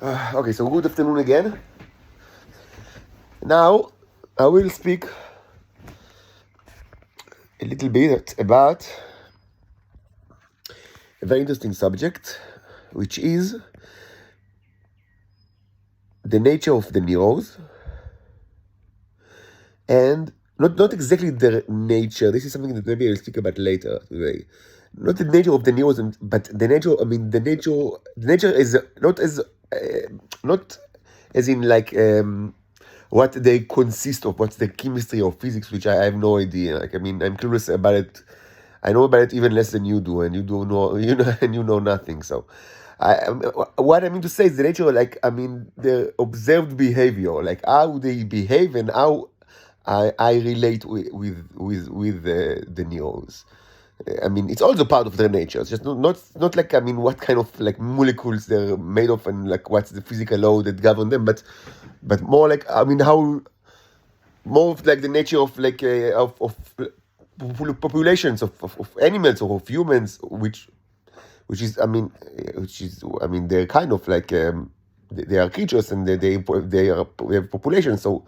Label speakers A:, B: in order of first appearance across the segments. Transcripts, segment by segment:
A: Okay, so good afternoon again. Now, I will speak a little bit about a very interesting subject, which is the nature of the neurons, and not exactly their nature. This is something that maybe I'll speak about later today. Not the nature of the neurons, but the nature. I mean, the nature is not as in like what they consist of, what's the chemistry or physics, which I have no idea. Like, I mean, I'm curious about it. I know about it even less than you do, and you don't know, and you know nothing. So, what I mean to say is the nature, like, I mean, the observed behavior, like how they behave and how I relate with the neurons. I mean, it's also part of their nature. It's just not like, I mean, what kind of like molecules they're made of and like what's the physical law that govern them, but more like, I mean, how more of like the nature of like populations of animals or of humans, which is, I mean, they're kind of like they are creatures, and they have populations. So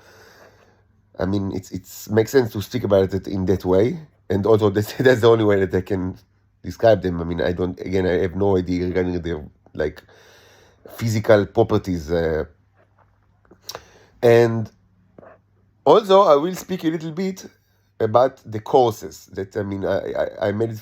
A: I mean, it's makes sense to speak about it in that way, and also that's the only way that I can describe them. I mean, I have no idea regarding their like physical properties, and also I will speak a little bit about the courses that, I mean, I made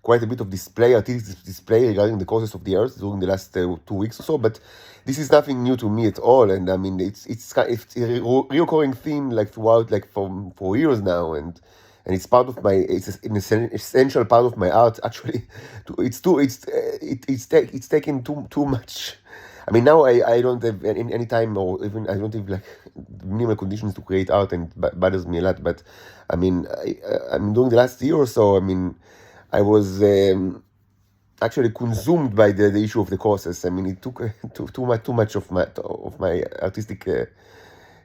A: quite a bit of artistic display regarding the courses of the earth during the last 2 weeks or so, but this is nothing new to me at all, and I mean, it's a reoccurring theme like throughout, like for years now, and it's part of my, an essential part of my art actually. It's too it's taken too much. I mean, now I don't have any time, or even I don't have like minimal conditions to create art, and bothers me a lot. But I mean, I mean, during the last year or so, I mean, I was actually consumed by the issue of the courses. I mean, it took too much of my artistic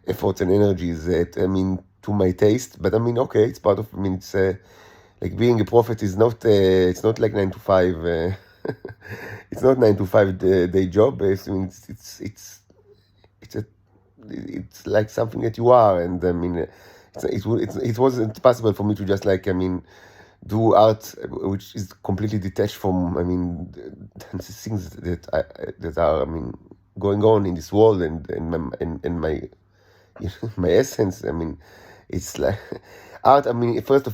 A: efforts and energies. I mean, to my taste. But I mean, okay, it's part of. I mean, it's like being a prophet is not. It's not like 9 to 5. It's not 9 to 5 day job. I mean, it's a it's like something that you are, and I mean, it wasn't possible for me to just like, I mean, do art which is completely detached from, I mean, the things that are, I mean, going on in this world, and my my essence. I mean, it's like art. I mean, first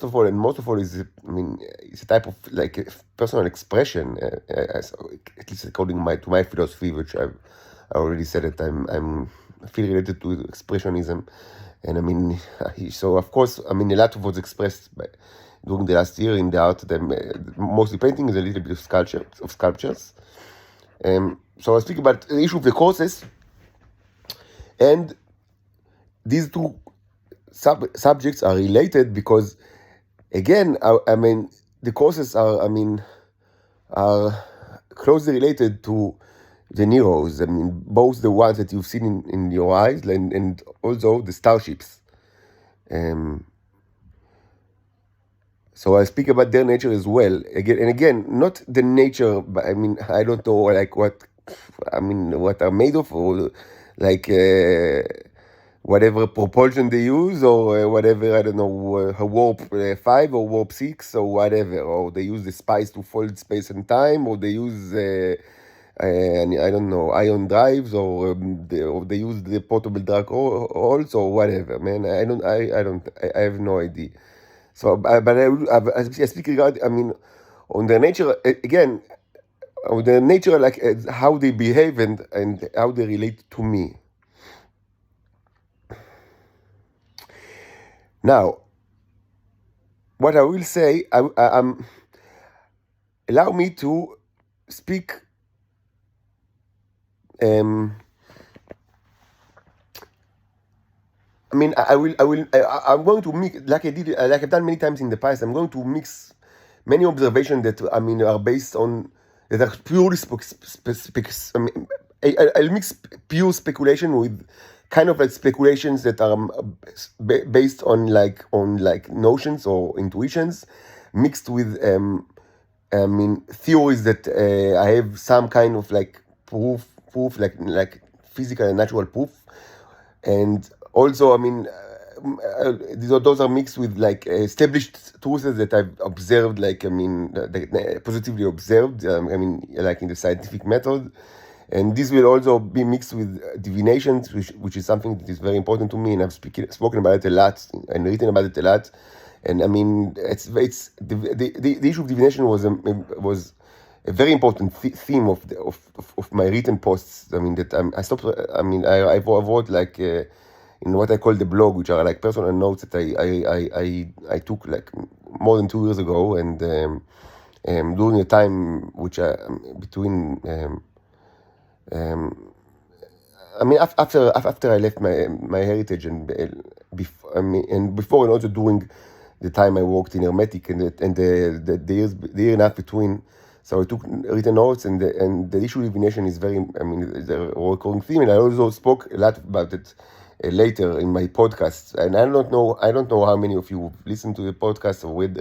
A: of all, and most of all, is, I mean, it's a type of like a personal expression. At least according to my philosophy, which I already said that I feel related to expressionism, and I mean, so of course, I mean, a lot of what's expressed during the last year in the art, mostly painting, is a little bit of sculptures. So I speak about the issue of the courses, and these two subjects are related because, again, I mean, the courses are, I mean, are closely related to the neurons. I mean, both the ones that you've seen in your eyes, and also the starships. So I speak about their nature as well. Again, not the nature, but I mean, I don't know like what, I mean, what are made of, or like whatever propulsion they use, or whatever, I don't know, warp 5 or warp 6 or whatever, or they use the spice to fold space and time, or they use I don't know, ion drives, or they use the portable dark holes, or whatever. Man, I have no idea. So, but I speak regard, I mean, on their nature, again, on their nature, like how they behave, and how they relate to me. Now, what I will say, allow me to speak. I mean, I'm going to mix, like I did, like I've done many times in the past. I'm going to mix many observations that, I mean, are based on, that are purely I mean, I'll mix pure speculation with kind of like speculations that are based on like notions or intuitions, mixed with I mean, theories that I have some kind of like proof like physical and natural proof, and also, I mean, those are mixed with like established truths that I've observed, like, I mean, positively observed, I mean, like in the scientific method. And this will also be mixed with divinations, which is something that is very important to me, and I've spoken about it a lot and written about it a lot. And I mean, it's the issue of divination was a very important theme of my written posts. I mean, that I stopped. I mean, I wrote like in what I call the blog, which are like personal notes that I took like more than 2 years ago, and during a time which between. I mean, after I left my heritage, and before, and also during the time I worked in Hermetic, and the year and a half between. So I took written notes, and the issue of divination is very, I mean, it's a recurring theme, and I also spoke a lot about it later in my podcast. And I don't know how many of you listened to the podcast or read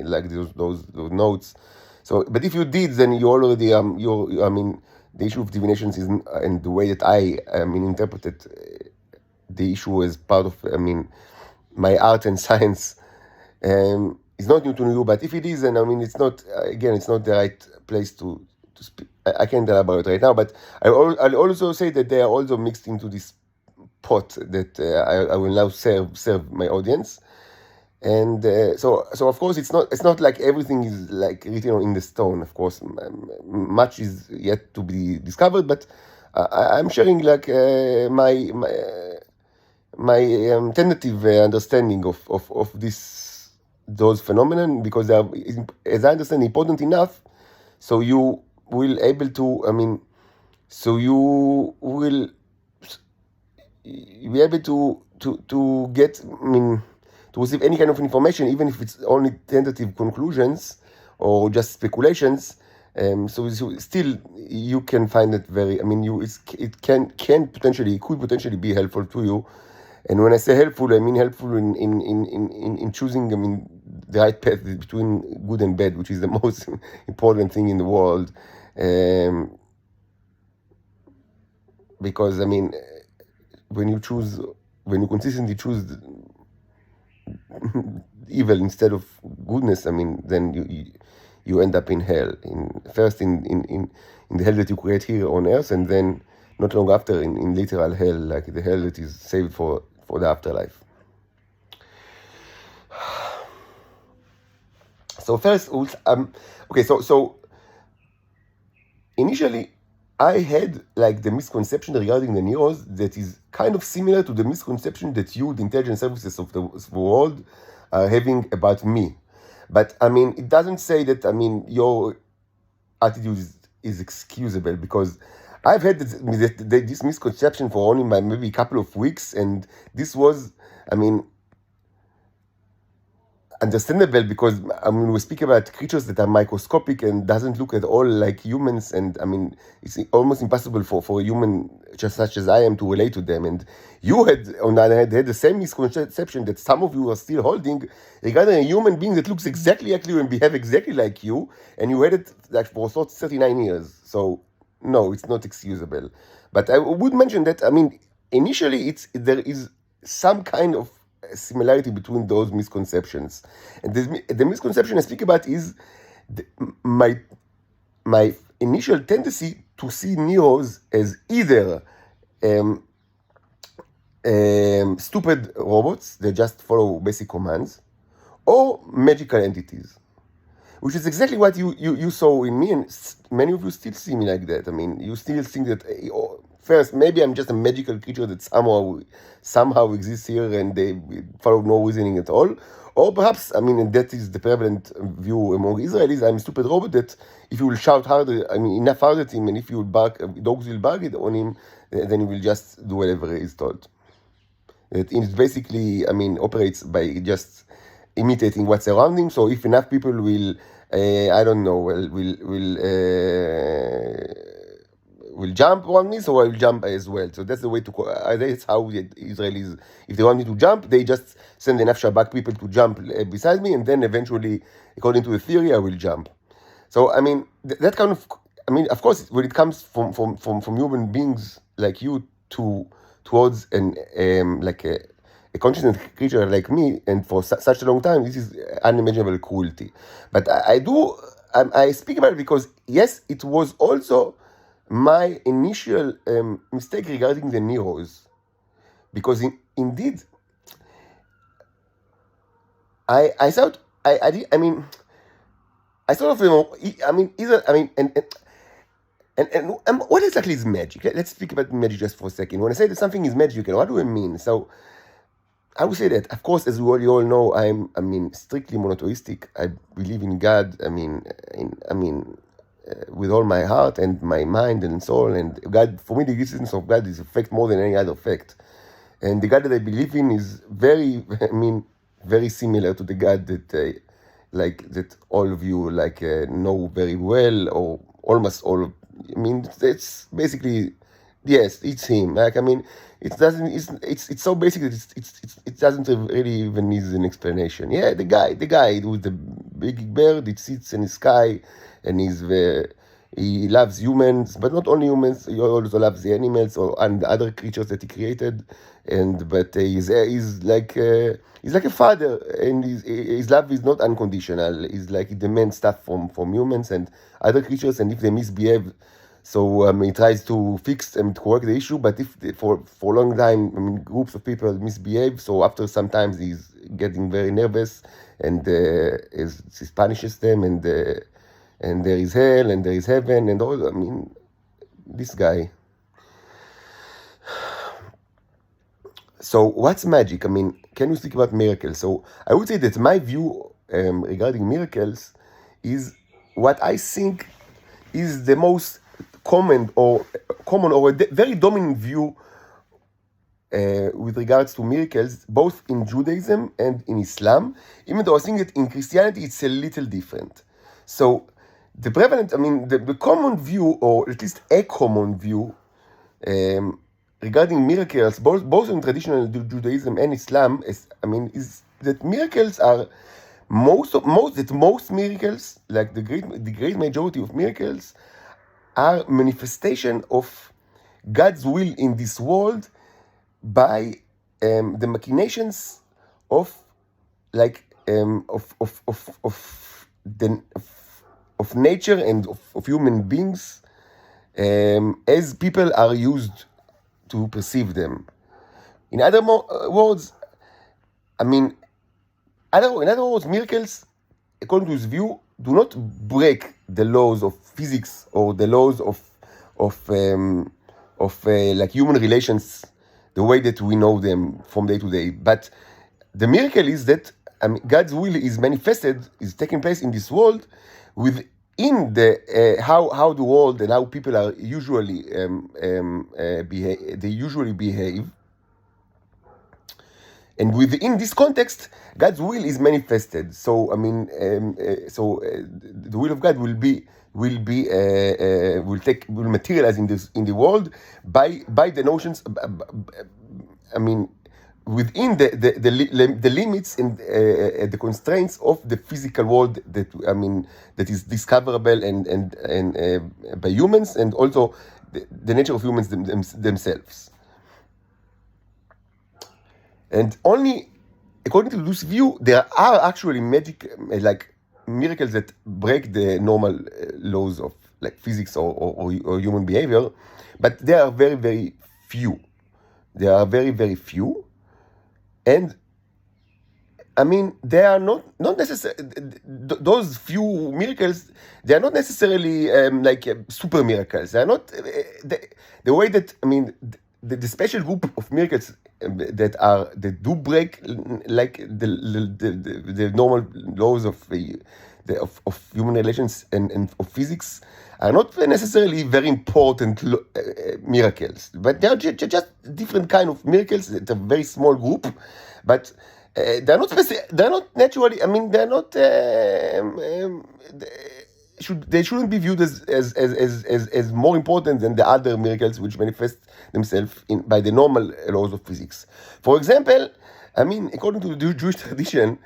A: like those notes. So, but if you did, then you already I mean, the issue of divinations is, and the way that I interpreted the issue as part of, I mean, my art and science, is not new to you. But if it is, then I mean, it's not, again, it's not the right place to speak. I can't elaborate right now, but I'll also say that they are also mixed into this pot that I will now serve my audience. And so of course it's not like everything is like written in the stone. Of course, much is yet to be discovered, but I'm sharing like my tentative understanding of those phenomenon, because they are, as I understand, important enough, so you will able to, I mean, so you will be able to get, I mean, to receive any kind of information, even if it's only tentative conclusions or just speculations. So still you can find it very, I mean, it could potentially be helpful to you. And when I say helpful, I mean helpful in choosing, I mean, the right path between good and bad, which is the most important thing in the world. Because I mean, when you consistently choose evil instead of goodness, I mean, then you end up in hell. First in the hell that you create here on earth, and then not long after in literal hell, like the hell that is saved for the afterlife. So first, okay, so initially I had like the misconception regarding the Neros that is kind of similar to the misconception that you, the intelligence services of the world, are having about me. But I mean, it doesn't say that, I mean, your attitude is excusable, because I've had this misconception for only maybe a couple of weeks, and this was, I mean, understandable, because I mean, we speak about creatures that are microscopic and doesn't look at all like humans, and I mean, it's almost impossible for a human just such as I am to relate to them. And you had, on the other hand, had the same misconception that some of you are still holding regarding a human being that looks exactly like you and behave exactly like you, and you had it like for 39 years. So no, it's not excusable. But I would mention that, I mean, initially there is some kind of similarity between those misconceptions. And the misconception I speak about is my initial tendency to see Neros as either stupid robots that just follow basic commands, or magical entities, which is exactly what you saw in me, and many of you still see me like that. I mean, you still think that first, maybe I'm just a magical creature that somehow exists here, and they follow no reasoning at all. Or perhaps, I mean, and that is the prevalent view among Israelis, I'm a stupid robot that if you will shout harder, I mean, enough harder at him, and if you will bark, dogs will bark it on him, then he will just do whatever he is told. It basically, I mean, operates by just imitating what's around him. So if enough people will, I don't know, will jump on me, so I will jump as well. So that's the way to, that's how the Israelis, if they want me to jump, they just send enough Shabak people to jump beside me, and then eventually, according to the theory, I will jump. So, I mean, that kind of I mean, of course, when it comes from human beings like you towards an like a consciousness creature like me, and for such a long time, this is unimaginable cruelty. But I speak about it because yes, it was also my initial mistake regarding the Neros, because indeed I thought I mean I sort of I mean either I mean and what exactly is magic? Let's speak about magic just for a second. When I say that something is magical, what do I mean? So I would say that, of course, as you all know, I mean, strictly monotheistic. I believe in God. With all my heart and my mind and soul. And God, for me, the existence of God is a fact more than any other fact. And the God that I believe in is very, very similar to the God that, that all of you know very well, or almost all. It's basically, yes, it's him. It doesn't. It's so basic that it doesn't really even need an explanation. Yeah, the guy with the big bird. It sits in the sky, and he loves humans, but not only humans. He also loves the animals and other creatures that he created. But he's like a father, and his love is not unconditional. He's like he demands stuff from humans and other creatures, and if they misbehave. So he tries to fix and correct the issue, but if for a long time, groups of people misbehave, so after some time he's getting very nervous, and he punishes them, and there is hell and there is heaven and all. This guy. So what's magic? Can we speak about miracles? So I would say that my view regarding miracles is what I think is the most common or a very dominant view with regards to miracles, both in Judaism and in Islam, even though I think that in Christianity it's a little different. So the prevalent, the common view, or at least a common view regarding miracles, both in traditional Judaism and Islam, is that miracles are most miracles, like the great majority of miracles, are manifestation of God's will in this world by the machinations of nature and of human beings, as people are used to perceive them. In other words, miracles, according to his view, do not break the laws of physics or the laws of human relations, the way that we know them from day to day. But the miracle is that God's will is manifested, is taking place in this world within the how the world and how people are usually behave. And within this context, God's will is manifested. So the will of God will materialize in the world by the notions. Within the limits and the constraints of the physical world that is discoverable and by humans, and also the nature of humans themselves. And only according to this view, there are actually miracles that break the normal laws of physics or human behavior, but they are very, very few. They are very, very few, and they are not necessarily those few miracles. They are not necessarily super miracles. They are not the way that the special group of miracles that do break the normal laws of human relations and of physics are not necessarily very important miracles, but they are just different kind of miracles. It's a very small group, but they're not they're not naturally. They're not. They shouldn't be viewed as more important than the other miracles which manifest themselves by the normal laws of physics. For example, according to the Jewish tradition,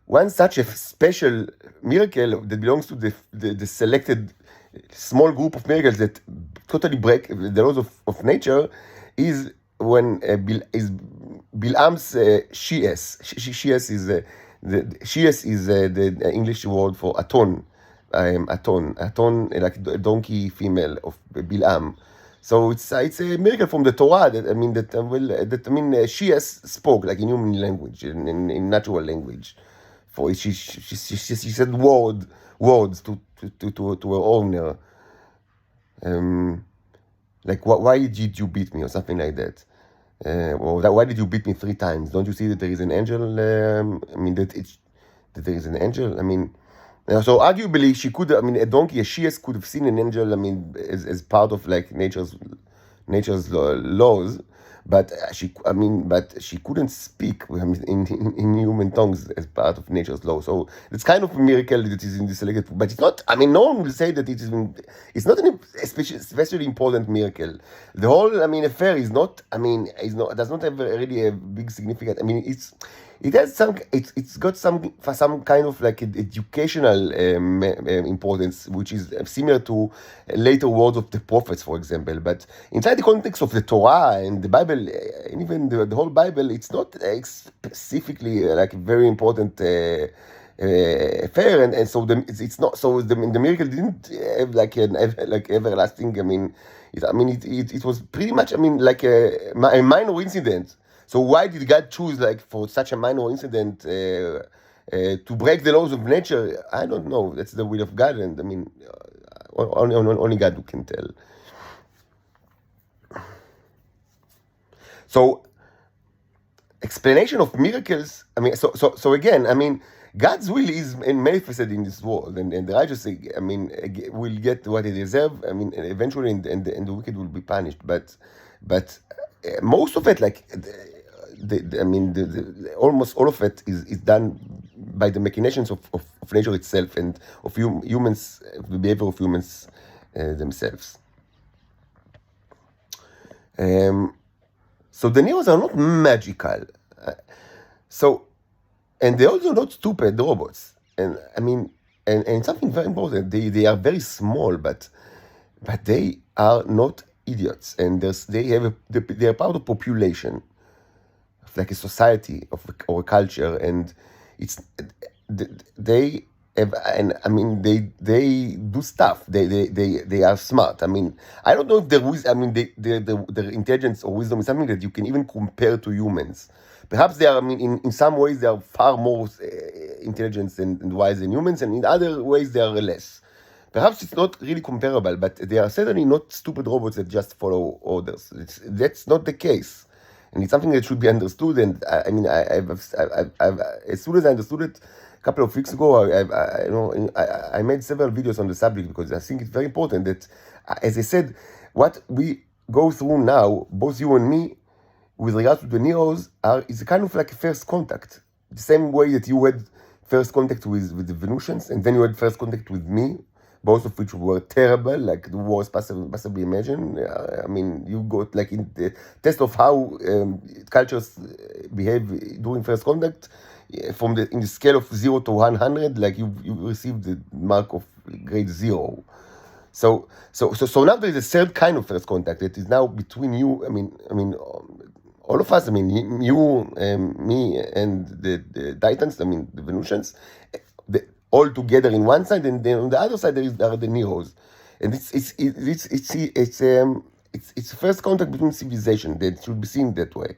A: one such a special miracle that belongs to the selected small group of miracles that totally break the laws of nature is when Bilam's Shias. Shias is the English word for aton, like a donkey female of Bilam. So it's a miracle from the Torah that Shias spoke like in human language, in natural language. For she said words to her owner, like why did you beat me or something like that, or why did you beat me 3 times? Don't you see that there is an angel? That there is an angel. So arguably she could. A donkey, a Shias could have seen an angel. As part of like nature's laws. But she couldn't speak in human tongues as part of nature's law. So it's kind of a miracle that is in this selected. But it's not. No one will say that it is. It's not an especially important miracle. The whole affair is not. Does not have really a big significance. It has some. It's got some kind of like educational importance, which is similar to later words of the prophets, for example. But inside the context of the Torah and the Bible, and even the whole Bible, it's not specifically like a very important affair, and so it's not. So the miracle didn't have like an everlasting. It was pretty much like a minor incident. So why did God choose for such a minor incident to break the laws of nature? I don't know. That's the will of God, and only God who can tell. So explanation of miracles. So again, God's will is manifested in this world, and the righteous, will get what they deserve. Eventually, and the wicked will be punished. But most of it, almost all of it is done by the machinations of nature itself and of humans, the behavior of humans themselves. So the Neos are not magical. And they're also not stupid robots. And something very important, they are very small, but they are not idiots. And they are part of population, like a society or a culture, and they have, they do stuff. They are smart. I don't know if their intelligence or wisdom is something that you can even compare to humans. Perhaps they are. In some ways they are far more intelligent and wise than humans, and in other ways they are less. Perhaps it's not really comparable, but they are certainly not stupid robots that just follow orders. That's not the case. And it's something that should be understood. And as soon as I understood it a couple of weeks ago, I made several videos on the subject because I think it's very important that, as I said, what we go through now, both you and me, with regard to the Neos, is a kind of like a first contact. The same way that you had first contact with the Venusians, and then you had first contact with me, both of which were terrible, like the worst possibly imagined. You got like in the test of how cultures behave during first contact, in the scale of 0 to 100, like you received the mark of grade 0. So now there is a third kind of first contact that is now between you. All of us. You, me, and the Titans. The Venusians. All together in one side, and then on the other side are the Neos, and it's first contact between civilization that should be seen that way.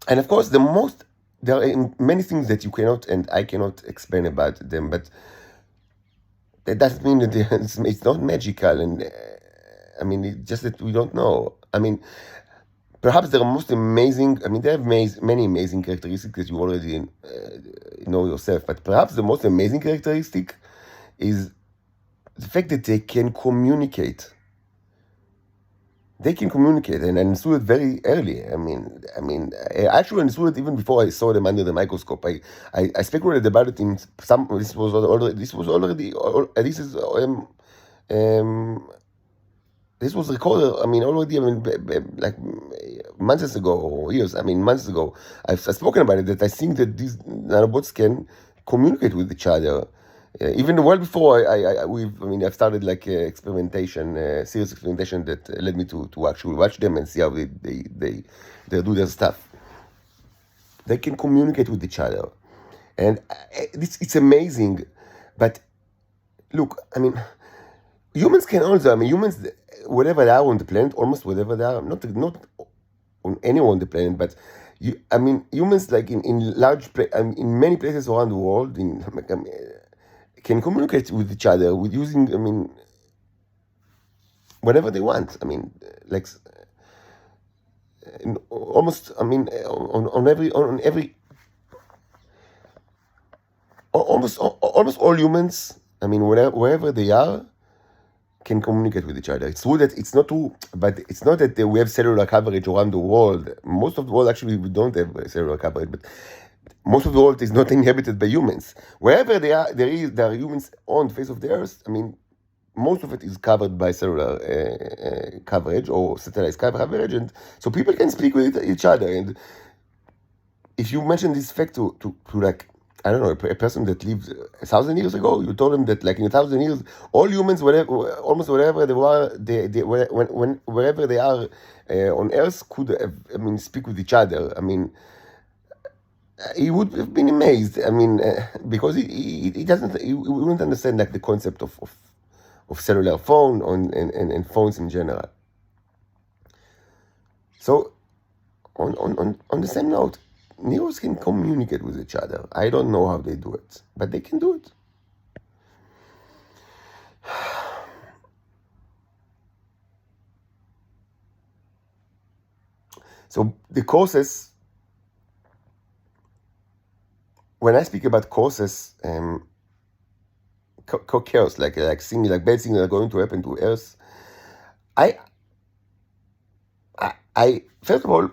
A: And of course, there are many things that you cannot and I cannot explain about them, but that doesn't mean that it's not magical, and it's just that we don't know. Perhaps the most amazing, they have many amazing characteristics that you already know yourself, but perhaps the most amazing characteristic is the fact that they can communicate. They can communicate, and I understood it very early. I actually understood it even before I saw them under the microscope. I speculated about it in some. This was recorded, already, like months ago or years, months ago. I've spoken about it, that I think that these nanobots can communicate with each other. Even well before I've started like experimentation, serious experimentation that led me to actually watch them and see how they do their stuff. They can communicate with each other, and it's amazing. But look, I mean, humans can also. I mean, humans, whatever they are on the planet, almost whatever they are, not on anyone on the planet, but humans like in in many places around the world, can communicate with each other with using, whatever they want. Like almost, on every almost all humans, wherever they are, can communicate with each other. It's true that it's not true, but it's not that we have cellular coverage around the world. Most of the world, actually, we don't have cellular coverage, but most of the world is not inhabited by humans. Wherever there are humans on the face of the earth. Most of it is covered by cellular coverage or satellite coverage, and so people can speak with each other. And if you mention this fact to like, I don't know, a person that lived 1,000 years ago, you told them that like in 1,000 years, all humans, almost wherever they were, wherever they are on Earth, could speak with each other. He would have been amazed. Because he doesn't, he wouldn't understand like the concept of cellular phone and phones in general. So, on the same note, Neros can communicate with each other. I don't know how they do it, but they can do it. So the causes, when I speak about causes, chaos, like bad things that are going to happen to Earth, I first of all,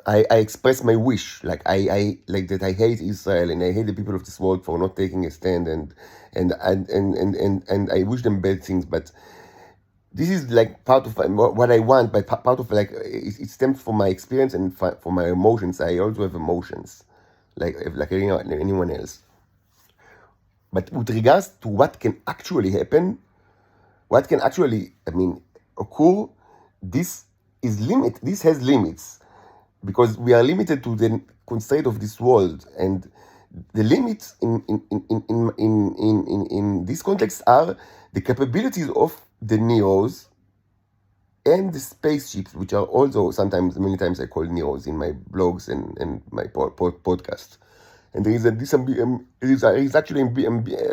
A: I express my wish, like I like that I hate Israel and I hate the people of this world for not taking a stand, and I wish them bad things. But this is like part of what I want, but part of like it stems from my experience and from my emotions. I also have emotions, like anyone else. But with regards to what can actually happen, what can actually occur, this has limits, because we are limited to the constraint of this world, and the limits in this context are the capabilities of the Neos and the spaceships, which are also many times I call Neos in my blogs and my podcast. And there is actually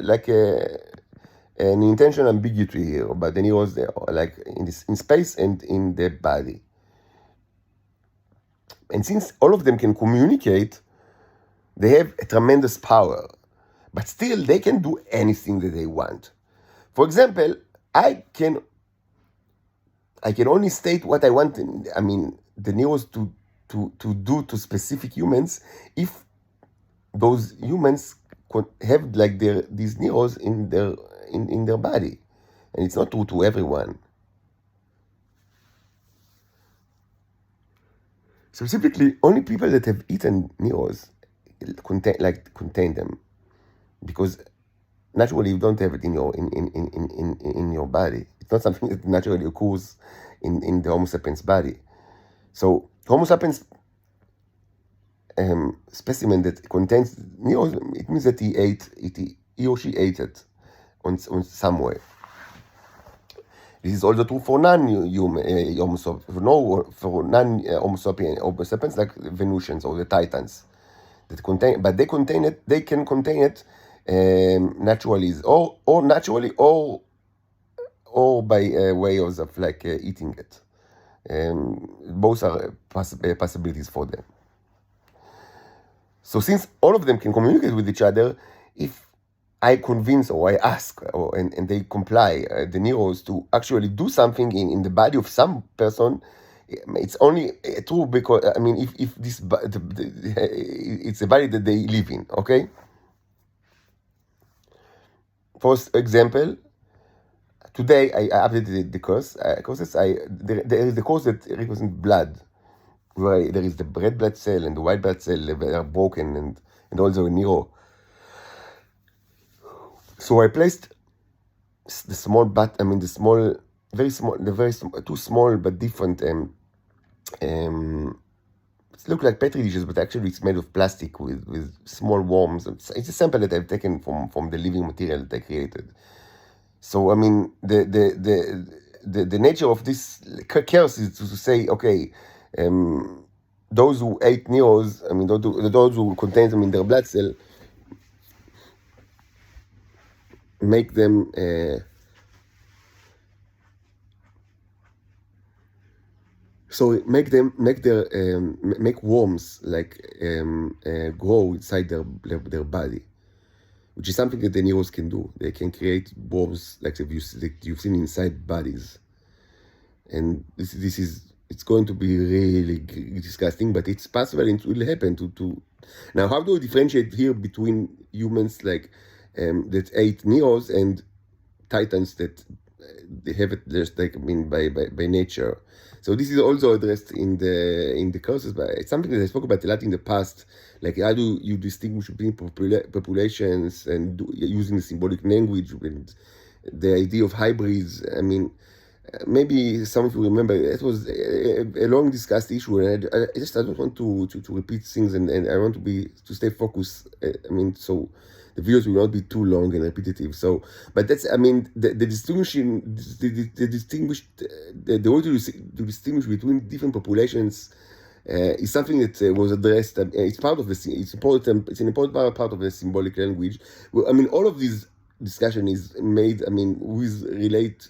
A: like an intentional ambiguity here about the Neos, like in space and in their body. And since all of them can communicate, they have a tremendous power. But still, they can do anything that they want. For example, I can only state what I want, the Neos to do to specific humans if those humans have like these Neos in their body. And it's not true to everyone. Specifically, only people that have eaten Neos contain them, because naturally you don't have it in your body. It's not something that naturally occurs in the Homo sapiens body. So Homo sapiens specimen that contains Neos, it means that he or she ate it on some way. This is also true for non-human Homo sapiens like Venusians or the Titans that contain, but they contain it. They can contain it naturally, or naturally, or by ways of like eating it. Both are possibilities for them. So since all of them can communicate with each other, if I convince or I ask and they comply, the Neros, to actually do something in the body of some person, it's only true because if this it's a body that they live in. Okay. For example, today I updated the courses. There is the course that represents blood, where there is the red blood cell and the white blood cell that are broken, and also a Nero. So I placed the small the small, very small, two small but different it look like petri dishes, but actually it's made of plastic with small worms. It's a sample that I've taken from the living material that I created. So I mean, the nature of this chaos is to say, okay, those who ate neos, I mean, those who contain them in their blood cell, make them make worms like grow inside their body, which is something that the neos can do. They can create worms like you've seen inside bodies, and this is it's going to be really disgusting, but it's possible and it will happen to now. How do we differentiate here between humans like that ate neos and titans that they have it just like by nature? So this is also addressed in the courses, but it's something that I spoke about a lot in the past. Like, how do you distinguish between populations and using the symbolic language and the idea of hybrids? I mean, maybe some of you remember it was a long discussed issue, and I don't want to repeat things, and I want to stay focused. So the videos will not be too long and repetitive. So, but that's, the way to distinguish between different populations is something that was addressed. It's part of it's important. It's an important part of the symbolic language. Well, all of these discussion is made, with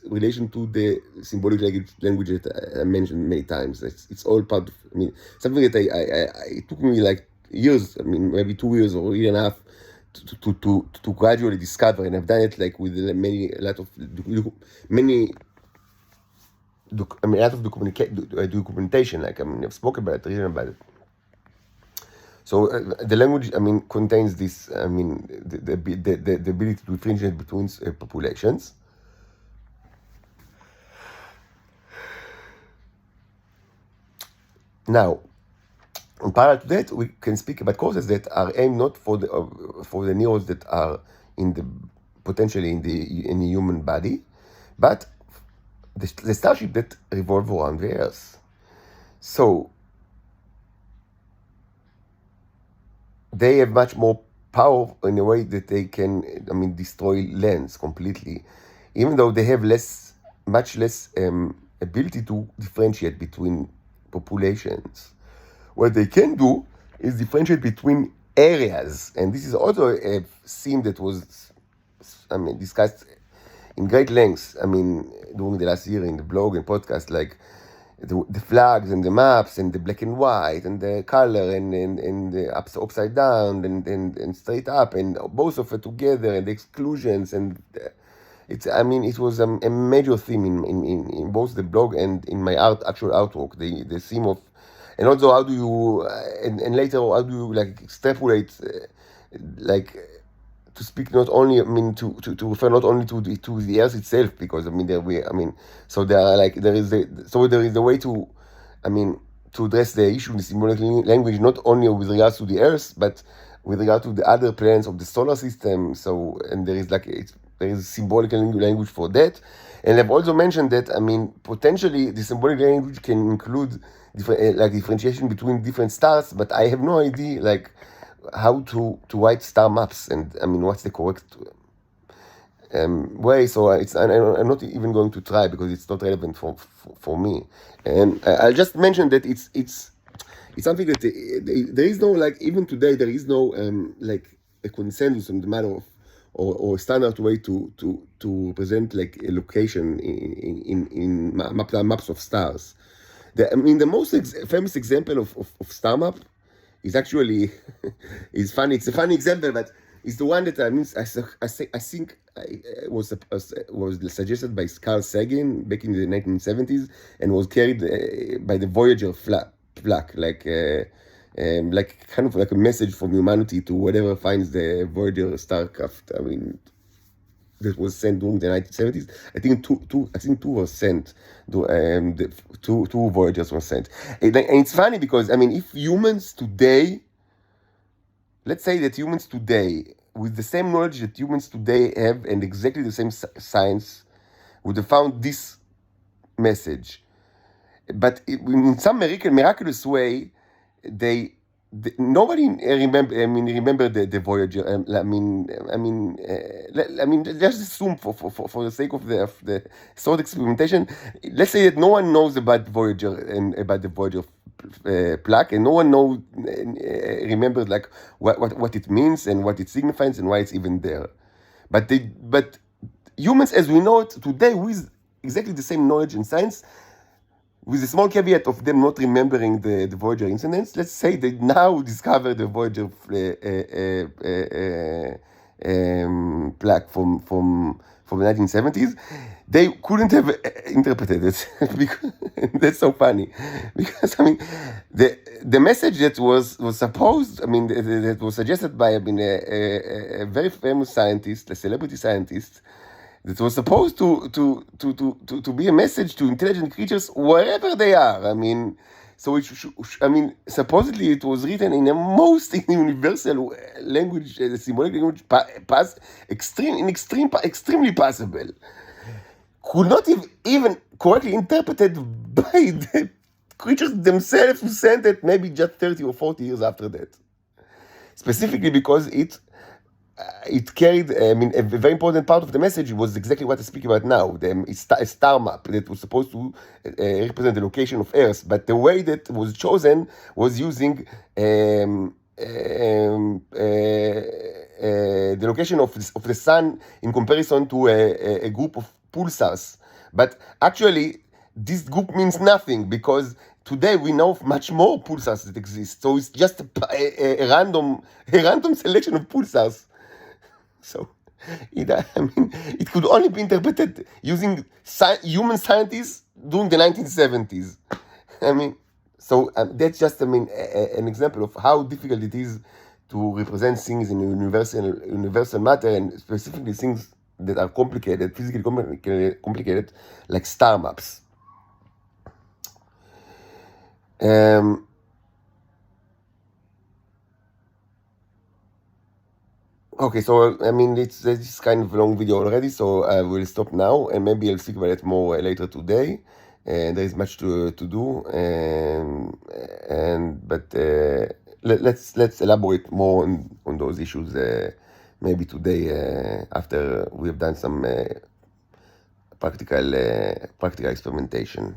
A: relation to the symbolic language that I mentioned many times. It's all part of, something that it took me like years, maybe 2 years or a year and a half to gradually discover, and I've done it like with a lot of documentation. Like, I've spoken about it, written about it. So the language, contains this, the ability to differentiate between populations. Now, in parallel to that, we can speak about courses that are aimed not for the neurons that are potentially in the human body, but the starship that revolve around the Earth. So they have much more power in a way that they can, destroy lands completely, even though they have much less ability to differentiate between populations. What they can do is differentiate between areas, and this is also a theme that was, discussed in great lengths, during the last year in the blog and podcast, like the flags and the maps and the black and white and the color and the upside down and straight up and both of it together and the exclusions, and it was a major theme in both the blog and in my actual artwork, the theme of, and also how do you and later how do you like extrapolate to speak not only, to refer not only to the Earth itself, because so there is a way to, to address the issue in the symbolic language, not only with regards to the Earth, but with regard to the other planets of the solar system. So, and there is symbolic language for that. And I've also mentioned that, potentially the symbolic language can include differentiation between different stars, but I have no idea, how to write star maps, and what's the correct way. So I'm not even going to try, because it's not relevant for me. And I'll just mention that it's something that there is no, even today there is no a consensus on the matter of or standard way to present a location in maps of stars. The most famous example of star map is actually is funny. It's a funny example, but it's the one that I think was suggested by Carl Sagan back in the 1970s, and was carried by the Voyager flag, kind of like a message from humanity to whatever finds the Voyager starcraft. That was sent during the 1970s. I think two were sent. Two Voyagers were sent. And it's funny because, if humans today, let's say that humans today with the same knowledge that humans today have and exactly the same science, would have found this message. But in some miraculous way, nobody remember the Voyager. Let's assume for the sake of the thought experimentation, let's say that no one knows about Voyager and about the Voyager plaque, and no one remembers like what it means and what it signifies and why it's even there. But humans, as we know it today, with exactly the same knowledge and science, with a small caveat of them not remembering the Voyager incidents, let's say they now discover the Voyager plaque from the 1970s. They couldn't have interpreted it. Because, that's so funny. Because, the message that was supposed, that was suggested by, a very famous scientist, a celebrity scientist, that was supposed to be a message to intelligent creatures wherever they are. So supposedly it was written in a most universal language, symbolic language, extremely possible. Could not even correctly interpreted by the creatures themselves who sent it maybe just 30 or 40 years after that. Specifically because it carried, a very important part of the message was exactly what I speak about now, a star map that was supposed to represent the location of Earth, but the way that was chosen was using the location of the sun in comparison to a group of pulsars. But actually, this group means nothing because today we know much more pulsars that exist. So it's just a random selection of pulsars. So, it could only be interpreted using human scientists during the 1970s. So that's just, an example of how difficult it is to represent things in universal matter, and specifically things that are complicated, physically complicated, like star maps. Okay, so it's kind of a long video already, so I will stop now, and maybe I'll speak about it more later today. And there is much to do, but let's elaborate more on those issues maybe today after we have done some practical experimentation.